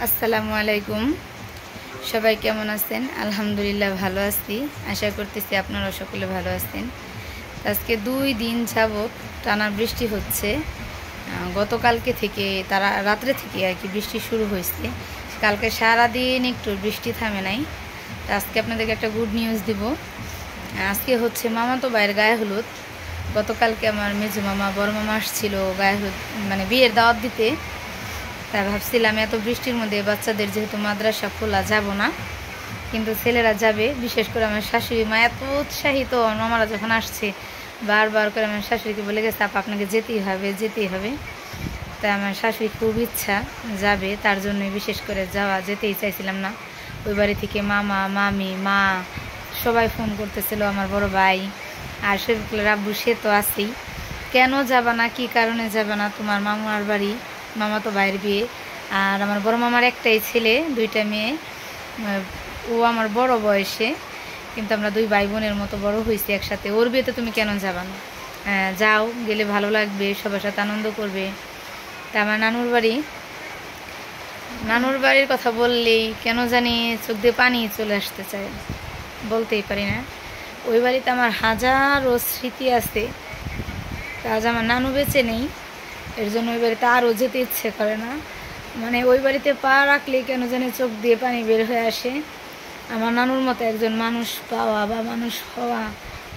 আসসালামু আলাইকুম। সবাই কেমন আছেন? আলহামদুলিল্লাহ ভালো আছি। আশা করতেছি আপনারা সকলে ভালো আছেন। আজকে 2 দিন যাবত টানা বৃষ্টি হচ্ছে। গতকালকে থেকে রাত্রে থেকে আর কি বৃষ্টি শুরু হয়েছে। কালকে সারাদিন একটু বৃষ্টি থামে নাই। আজকে আপনাদেরকে একটা গুড নিউজ দিব। আজকে হচ্ছে মামাতো ভাইয়ের গায়ে হলুদ। গতকালকে আমার মেজো মামা বড় মামা আসছিল গায়ে হলুদ মানে বিয়ের দাওয়াত দিতে। তাই ভাবছিলাম এত বৃষ্টির মধ্যে বাচ্চাদের যেহেতু মাদ্রাসা খোলা যাব না, কিন্তু ছেলেরা যাবে। বিশেষ করে আমার শাশুড়ি মা এত উৎসাহিত, মামারা যখন আসছে বারবার করে আমার শাশুড়িকে বলে গেছে আপা আপনাকে যেতেই হবে। তাই আমার শাশুড়ি খুব ইচ্ছা যাবে, তার জন্যই বিশেষ করে যেতেই চাইছিলাম না। ওই বাড়ি থেকে মামা মামি মা সবাই ফোন করতেছিল, আমার বড় ভাই আর শরীফুলের আব্বু সে তো আছেই। কেন যাবা না, কী কারণে যাবা না? তোমার মামার বাড়ি, মামা তো ভাইয়ের বিয়ে, আর আমার বড় মামার একটাই ছেলে 2টা মেয়ে। ও আমার বড় বয়সে, কিন্তু আমরা 2 ভাই বোনের মতো বড় হয়েছি একসাথে। ওর বিয়েতে তুমি কেন যাবা না? যাও, গেলে ভালো লাগবে, সবার সাথে আনন্দ করবে। তা আমার নানুর বাড়ির কথা বললেই কেন জানি চোখ দিয়ে পানি চলে আসতে চায়, বলতেই পারি না। ওই বাড়িতে আমার হাজারো স্মৃতি আছে। আজ আমার নানু বেঁচে নেই, এর জন্য ওই বাড়িতে আরও যেতে ইচ্ছে করে না। মানে ওই বাড়িতে পা রাখলে কেন জানি চোখ দিয়ে পানি বের হয়ে আসে। আমার নানুর মতো একজন মানুষ পাওয়া বা মানুষ হওয়া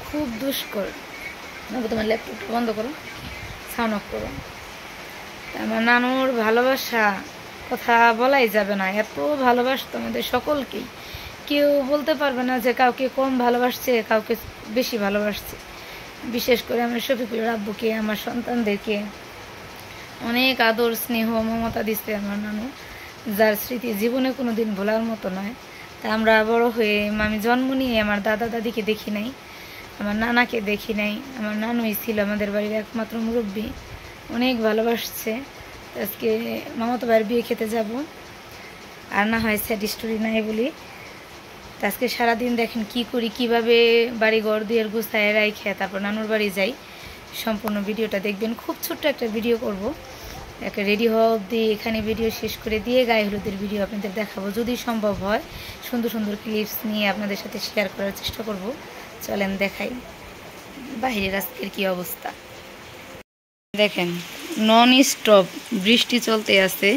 খুব দুষ্কর। তোমার ল্যাপটপটা বন্ধ করো, সাউন্ড অফ করো। আমার নানুর ভালোবাসা কথা বলাই যাবে না, এত ভালোবাসতো আমাদের সকলকেই। কেউ বলতে পারবে না যে কাউকে কম ভালোবাসছে, কাউকে বেশি ভালোবাসছে। বিশেষ করে আমার শফিকুলের আব্বুকে, আমার সন্তানদেরকে অনেক আদর স্নেহ মমতা দিচ্ছে আমার নানু, যার স্মৃতি জীবনে কোনো দিন ভোলার মতো নয়। তা আমরা বড় হয়ে, আমি জন্ম নিয়ে আমার দাদা দাদিকে দেখি নাই, আমার নানাকে দেখি নাই। আমার নানুই ছিল আমাদের বাড়ির একমাত্র মুরব্বী, অনেক ভালোবাসছে। আজকে মামাতো ভাইয়ের বিয়ে খেতে যাব, আর না হয় স্যাড স্টোরি নাই বলি। তা আজকে সারাদিন দেখেন কি করি, কিভাবে বাড়ি ঘর দিয়ে গুছায় রাইখে তারপর নানুর বাড়ি যাই। সম্পূর্ণ ভিডিওটা দেখবেন। খুব ছোট্ট একটা ভিডিও করব, একটা রেডি হওয়া অবধি এখানে ভিডিও শেষ করে দিয়ে গায়ে হলুদের ভিডিও আপনাদের দেখাবো, যদি সম্ভব হয়। সুন্দর সুন্দর ক্লিপস নিয়ে আপনাদের সাথে শেয়ার করার চেষ্টা করব। চলেন দেখাই বাইরের আজকের কি অবস্থা। দেখেন নন স্টপ বৃষ্টি চলতে আছে,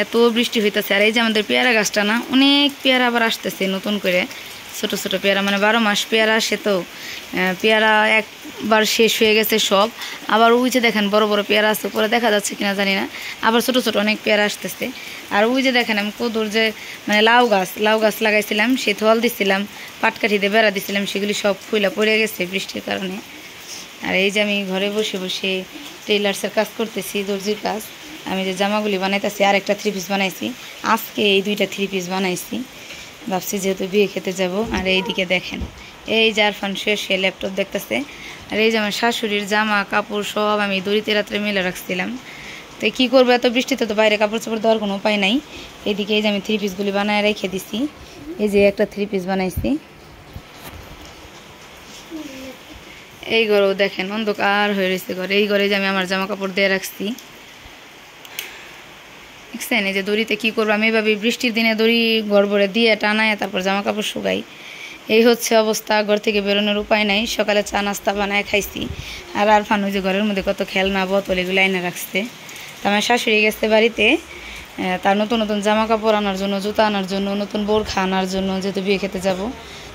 এত বৃষ্টি হইতেছে। আর এই যে আমাদের পেয়ারা গাছটা না, অনেক পেয়ারা আবার আসতেছে নতুন করে, ছোট ছোট পেয়ারা, মানে 12 মাস পেয়ারা আসে তো। পেয়ারা একবার শেষ হয়ে গেছে সব, আবার ওই যে দেখেন বড় বড় পেয়ারা আছে, উপরে দেখা যাচ্ছে কিনা জানি না, আবার ছোট ছোট অনেক পেয়ারা আসতেছে। আর ওই যে দেখেন আমি কদুর যে মানে লাউ গাছ লাগাইছিলাম, সে থল দিছিলাম, পাটকাঠি দিয়ে বেড়া দিছিলাম, সেগুলি সব ফুলা পড়ে গেছে বৃষ্টির কারণে। আর এই যে আমি ঘরে বসে বসে টেইলার্সের কাজ করতেছি, দর্জির কাজ। আমি যে জামাগুলি বানাইতেছি, আর একটা 3 পিস বানাইছি আজকে, এই 2টা 3 পিস বানাইছি। ভাবছি যেহেতু বিয়ে খেতে যাব। আর এইদিকে দেখেন এই যে আরফান সে ল্যাপটপ দেখতেছে। আর এই যে আমার শাশুড়ির জামা কাপড় সব আমি দড়িতে রাত্রে মেলে রাখছিলাম। তো কী করবো, এত বৃষ্টিতে তো বাইরে কাপড় চোপড় দেওয়ার কোনো উপায় নাই। এইদিকে এই যে আমি 3 পিসগুলি বানায় রেখে দিছি। এই যে একটা 3 পিস বানাইছি। এই ঘরেও দেখেন অন্ধকার হয়ে রয়েছে ঘরে। এই ঘরে যে আমি আমার জামা কাপড় দিয়ে রাখছি, দেখছেন? এই যে দড়িতে কী করবো আমি, এভাবে বৃষ্টির দিনে দড়ি ঘর ভরে দিয়ে টানায় তারপর জামা কাপড় শুকাই। এই হচ্ছে অবস্থা, ঘর থেকে বেরোনোর উপায় নাই। সকালে চা নাস্তা বানায় খাইছি। আর আরফান ওই যে ঘরের মধ্যে কত খেলনা বোতল এগুলো এনে রাখছে। তো আমার শাশুড়ি গেছে বাড়িতে তার নতুন নতুন জামা কাপড় আনার জন্য, জুতা আনার জন্য, নতুন বোরখা আনার জন্য, যেহেতু বিয়ে খেতে যাব।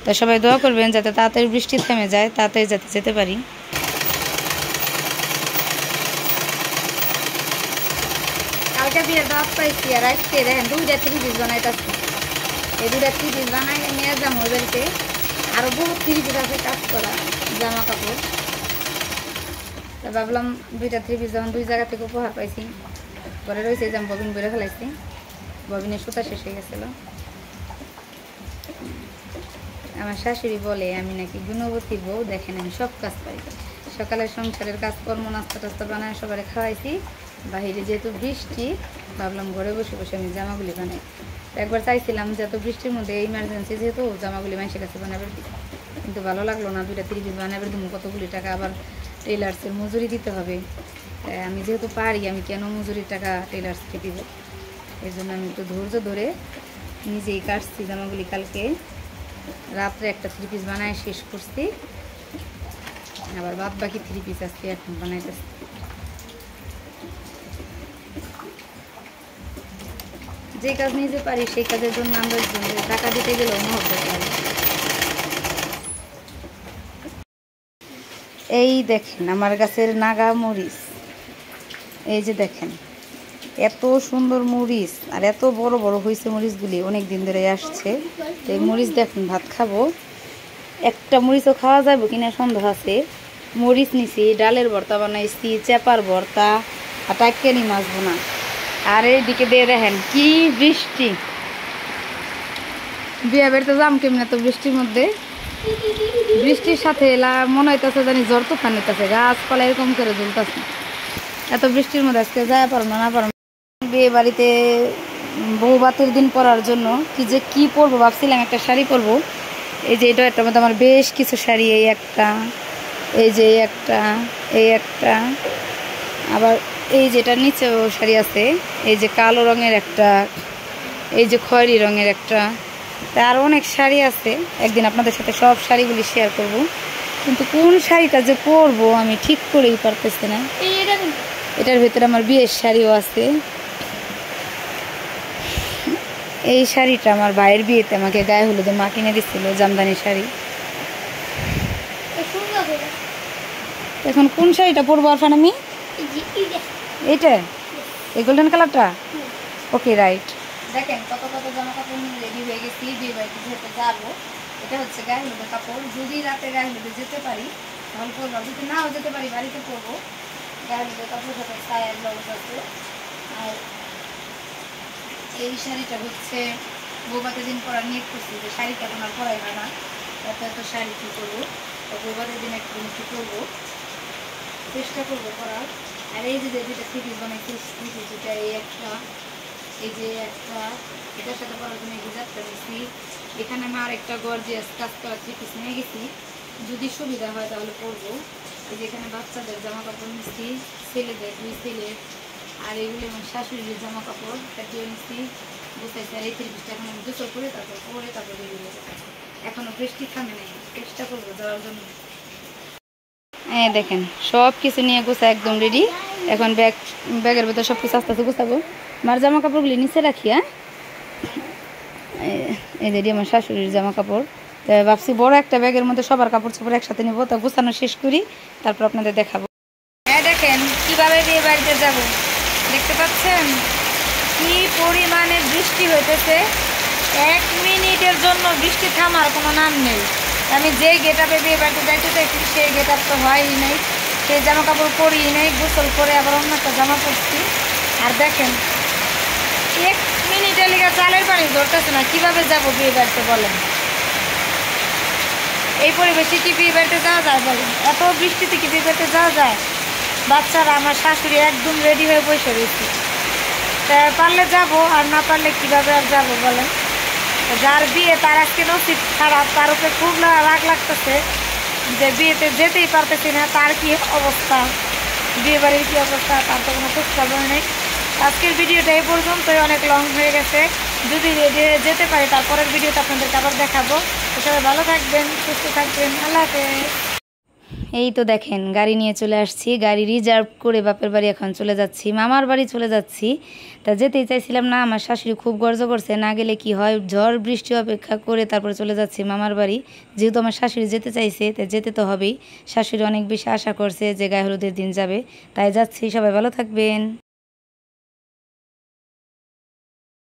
তাই সবাই দোয়া করবেন যাতে তাড়াতাড়ি বৃষ্টি থেমে যায়, তাড়াতাড়ি যাতে যেতে পারি। কালকে বিয়ের দাওয়াত পাইছি, আর আজকে দেখেন 2টা 3 পিস বানাইতেছি। এই 2টা 3 পিস বানাই নিয়ে যাবো ওই বাড়িতে। আরও বহুত 3 পিস আছে কাজ করা জামা কাপড়। তা ভাবলাম 2টা 3 পিস যখন 2 জায়গা থেকে উপহার পাইছি, পরে রয়েছে যে আমি ববিন বেড়ে ফেলাইছি, ববিনের সুতা শেষ হয়ে গেছিল। আমার শাশুড়ি বলে আমি নাকি গুণবতী বউ, দেখেন আমি সব কাজ পারি। সকালে সংসারের কাজকর্ম নাস্তা টাস্তা বানায় সবাই খাওয়াইছি। বাহিরে যেহেতু বৃষ্টি, ভাবলাম ঘরে বসে বসে আমি জামাগুলি বানাই। একবার চাইছিলাম যে এত বৃষ্টির মধ্যে ইমার্জেন্সি যেহেতু জামাগুলি মানুষের কাছে বানাবার দিই, কিন্তু ভালো লাগলো না। 2টা 3 পিস বানাবার দিব, কতগুলি টাকা আবার টেইলার্সের মজুরি দিতে হবে। আমি যেহেতু পারি, আমি কেন মজুরির টাকা টেইলার্সকে দিব? এই জন্য আমি একটু ধৈর্য ধরে নিজেই কাটছি জামাগুলি। কালকে রাত্রে একটা 3 পিস বানায় শেষ করছি, আবার বাদ বাকি 3 পিস আজকে এখন বানাইতেছি। যে কাজ নিজে পারি সেই কাজের জন্য আমরা টাকা দিতে গেলেও মহব্বত পারি। এই দেখেন আমার গাছের নাগা মরিচ, এই যে দেখেন এত সুন্দর মরিচ, আর এত বড় বড় হয়েছে মরিচগুলি, অনেক দিন ধরে আসছে। এই মরিচ দেখুন ভাত খাবো, একটা মরিচও খাওয়া যাবে কিনা সন্দেহ আছে। মরিচ নিছি, ডালের ভর্তা বানাইছি, চেপার ভর্তা, আর টাইকেনি মাছ বোনা। আর এইদিকে দিয়ে দেখেন কি বৃষ্টি, বিয়া বেড়তে যাম কেমন এত বৃষ্টির মধ্যে। বৃষ্টির সাথে মনে হইতেছে জানি জ্বর তুফান হইতেছে, গাছপালা এরকম করে ঝুলতেছে। এত বৃষ্টির মধ্যে আজকে যায় পারো না পারো। বিয়ে বাড়িতে বউ ভাতের দিন পরার জন্য কি পরবো ভাবছিলাম, একটা শাড়ি পরবো। এই যে এটা একটা মধ্যে আমার বেশ কিছু শাড়ি, এই একটা, এই যে একটা, এই একটা, আবার এই যেটা নিচেও শাড়ি আছে, এই যে কালো রঙের একটা, এই যে খয়েরি রঙের একটা, তা আরও অনেক শাড়ি আছে। একদিন আপনাদের সাথে সব শাড়িগুলি শেয়ার করব, কিন্তু কোন শাড়িটা যে পরবো আমি ঠিক করেই পারতেছি না। এটার ভেতরে আমার বিয়ের শাড়িও আছে। এই শাড়িটা আমার ভাইয়ের বিয়েতে আমাকে গায়ে হলুদে মা কিনে দিচ্ছিল, জামদানি শাড়ি। এখন কোন শাড়িটা পরবো আরফান আমি? এইটা, এই গোল্ডেন কালারটা? Okay right. দেখেন কত কত জামা কাপড় রেডি হয়ে গেছি, বিয়ে বাড়িতে যেতে যাবো। এটা হচ্ছে গায়ে হলুদের কাপড়, যদি রাতে গায়ে হলুদে যেতে পারি তাহলে পরবো, যদি নাও যেতে পারি বাড়িতে পরবো। গায়ে হলুদের কাপড় সাথে সায়া ব্লাউজ আছে। আর এই শাড়িটা হচ্ছে বৌভাতের দিন পরা নিয়ে করছি, যে শাড়িটা এখন আর পরাই হয় না, এত এত শাড়ি কী করবো, তো বৌভাতের দিন একটু কী করবো, চেষ্টা করবো করার। আর এই যে যেটা 3 পিস বানাইছি, যেটা এই একটা, এই যে একটা, এটার সাথে পরার জন্য হিজাবটা নিয়েছি। এখানে আমি আর একটা গর্জিয়াস কাজ করা 3 পিস নিয়ে গেছি, যদি সুবিধা হয় তাহলে পরবো। এই যে এখানে বাচ্চাদের জামা কাপড় নিচ্ছি, ছেলেদের 2 ছেলে, আর এগুলো আমার শাশুড়ির জামা কাপড় দিয়ে নিচ্ছি বুঝতেছি। আর এই 3 পিসটা এখন আমি গোসল করে তারপর বেরিয়ে যাবো। এখনো বৃষ্টি থামে নেই, চেষ্টা করবো যাওয়ার জন্য। হ্যাঁ দেখেন সব কিছু নিয়ে গোছা একদম রেডি। এখন ব্যাগের ভেতর সব কিছু আস্তে আস্তে গোছাবো। আমার জামা কাপড়গুলি নিচে রাখি। হ্যাঁ, এই যে আমার শাশুড়ির জামা কাপড়, ভাবছি বড় একটা ব্যাগের মধ্যে সবার কাপড় চোপড় একসাথে নিবো, তা গোছানো শেষ করি তারপর আপনাদের দেখাবো। হ্যাঁ দেখেন কিভাবে বিয়ে বাড়িতে যাবো, দেখতে পাচ্ছেন কি পরিমাণে বৃষ্টি হইতেছে। 1 মিনিটের জন্য বৃষ্টি থামার কোনো নাম নেই। আমি যে গেট আপে বিয়ে বাড়িতে যাইতে চাইছি সেই গেট আপ তো হয়ই নাই, সেই জামা কাপড় পরিই নাই, গোসল করে আবার অন্য একটা জামা পরছি। আর দেখেন 1 মিনিটের লিগে চালের পানি ধরতেছে না, কীভাবে যাবো বিয়ে বাড়িতে বলেন? এই পরিবেশে কি বিয়ে বাড়িতে যাওয়া যায় বলেন? এত বৃষ্টিতে কি বিয়ে বাড়িতে যাওয়া যায়? বাচ্চারা আমার শাশুড়ি একদম রেডি হয়ে বসে রয়েছে, তা পারলে যাবো, আর না পারলে কীভাবে আর যাবো বলেন? যার বিয়ে তার আজকে নসিব খারাপ, তার উপরে খুব রাগ লাগতেছে যে বিয়েতে যেতেই পারতেছি না। তার কি অবস্থা, বিয়ে বাড়ির কী অবস্থা, তার তো কোনো খোঁজ খবর নেই। আজকের ভিডিওটা এই পর্যন্তই, অনেক লং হয়ে গেছে। যদি রেডি হয়ে যেতে পারি তারপরের ভিডিওটা আপনাদেরকে আবার দেখাবো। সবাই ভালো থাকবেন, সুস্থ থাকবেন, আল্লাহ হাফেজ। এই তো দেখেন গাড়ি নিয়ে চলে আসছি, গাড়ি রিজার্ভ করে বাপের বাড়ি এখন চলে যাচ্ছি, মামার বাড়ি চলে যাচ্ছি। তা যেতেই চাইছিলাম না, আমার শাশুড়ি খুব গর্জ করছে, না গেলে কি হয়, ঝড় বৃষ্টি অপেক্ষা করে তারপরে চলে যাচ্ছি মামার বাড়ি। যেহেতু আমার শাশুড়ি যেতে চাইছে তাই যেতে তো হবেই। শাশুড়ি অনেক বেশি আশা করছে যে গায়ে হলুদের দিন যাবে, তাই যাচ্ছি। সবাই ভালো থাকবেন।